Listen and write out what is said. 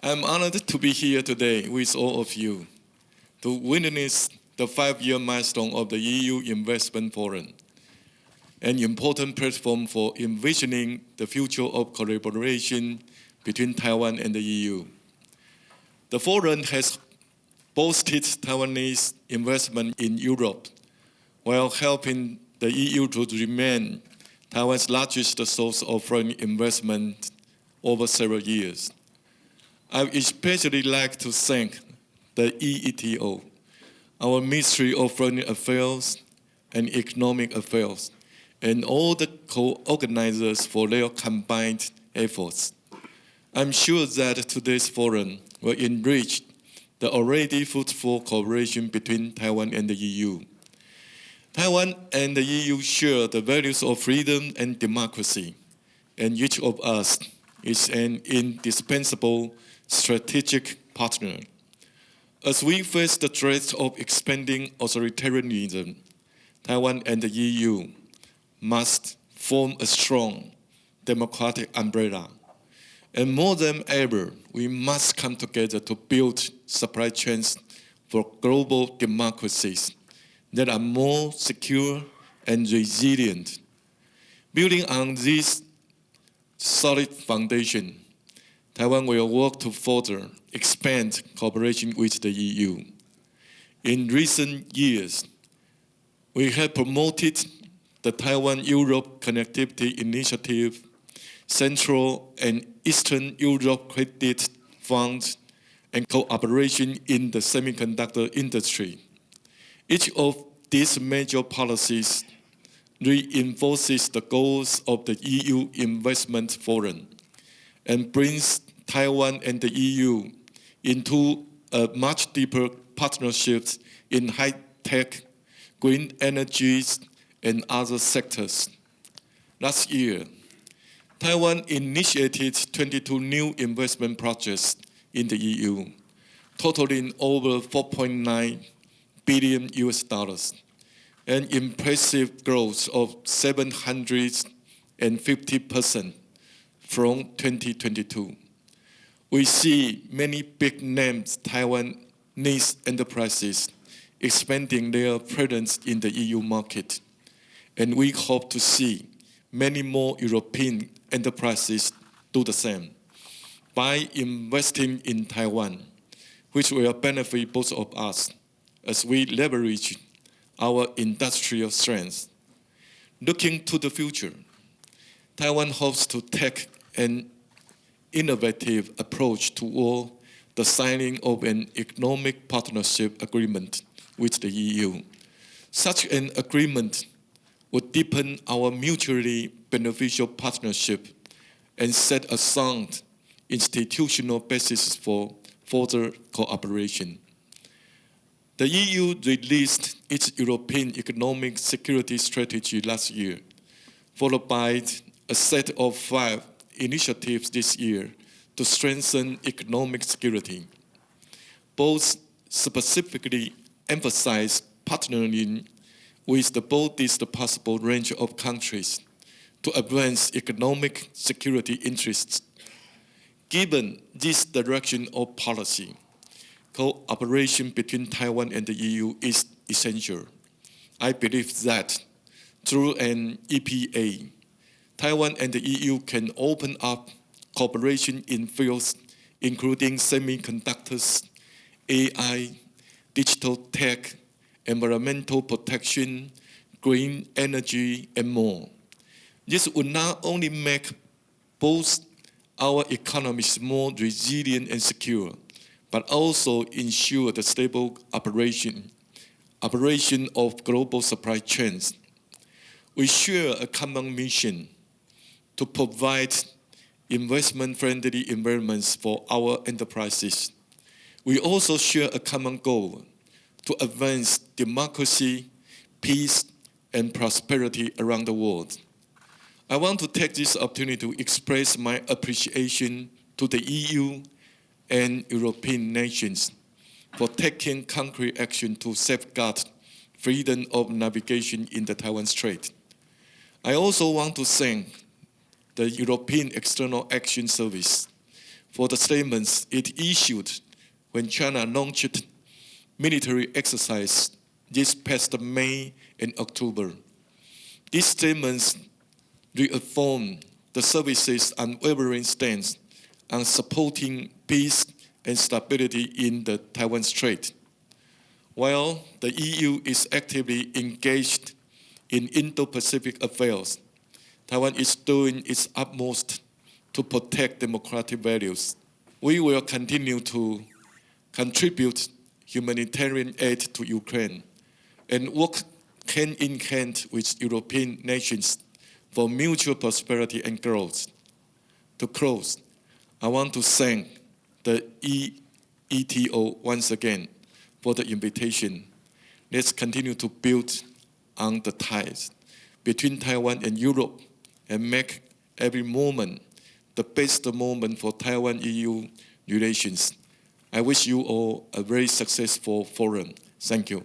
I'm honored to be here today with all of you to witness the 5-year milestone of the EU Investment Forum, an important platform for envisioning the future of collaboration between Taiwan and the EU. The forum has boosted Taiwanese investment in Europe while helping the EU to remain Taiwan's largest source of foreign investment over several years. I would especially like to thank the EETO, our Ministry of Foreign Affairs and Economic Affairs, and all the co-organizers for their combined efforts. I'm sure that today's forum will enrich the already fruitful cooperation between Taiwan and the EU. Taiwan and the EU share the values of freedom and democracy, and each of us is an indispensable strategic partner. As we face the threat of expanding authoritarianism, Taiwan and the EU must form a strong democratic umbrella. And more than ever, we must come together to build supply chains for global democracies that are more secure and resilient. Building on this solid foundation, Taiwan will work to further expand cooperation with the EU. In recent years, we have promoted the Taiwan-Europe Connectivity Initiative, Central and Eastern Europe Credit Fund, and cooperation in the semiconductor industry. Each of these major policies reinforces the goals of the EU Investment Forum and brings Taiwan and the EU into a much deeper partnerships in high-tech, green energies, and other sectors. Last year, Taiwan initiated 22 new investment projects in the EU, totaling over 4.9 billion US dollars, an impressive growth of 750% from 2022. We see many big names Taiwanese enterprises expanding their presence in the EU market, and we hope to see many more European enterprises do the same by investing in Taiwan, which will benefit both of us as we leverage our industrial strengths. Looking to the future, Taiwan hopes to take an innovative approach toward the signing of an economic partnership agreement with the EU. Such an agreement would deepen our mutually beneficial partnership and set a sound institutional basis for further cooperation. The EU released its European Economic Security Strategy last year, followed by a set of 5 initiatives this year to strengthen economic security. Both specifically emphasize partnering with the broadest possible range of countries to advance economic security interests. Given this direction of policy, cooperation between Taiwan and the EU is essential. I believe that through an EPA, Taiwan and the EU can open up cooperation in fields including semiconductors, AI, digital tech, environmental protection, green energy, and more. This would not only make both our economies more resilient and secure, but also ensure the stable operation of global supply chains. We share a common mission to provide investment-friendly environments for our enterprises. We also share a common goal to advance democracy, peace, and prosperity around the world. I want to take this opportunity to express my appreciation to the EU and European nations for taking concrete action to safeguard freedom of navigation in the Taiwan Strait. I also want to thank the European External Action Service for the statements it issued when China launched military exercise this past May and October. These statements reaffirm the service's unwavering stance on supporting peace and stability in the Taiwan Strait. While the EU is actively engaged in Indo-Pacific affairs, Taiwan is doing its utmost to protect democratic values. We will continue to contribute humanitarian aid to Ukraine and work hand in hand with European nations for mutual prosperity and growth. To close, I want to thank the EETO once again for the invitation. Let's continue to build on the ties between Taiwan and Europe and make every moment the best moment for Taiwan-EU relations. I wish you all a very successful forum. Thank you.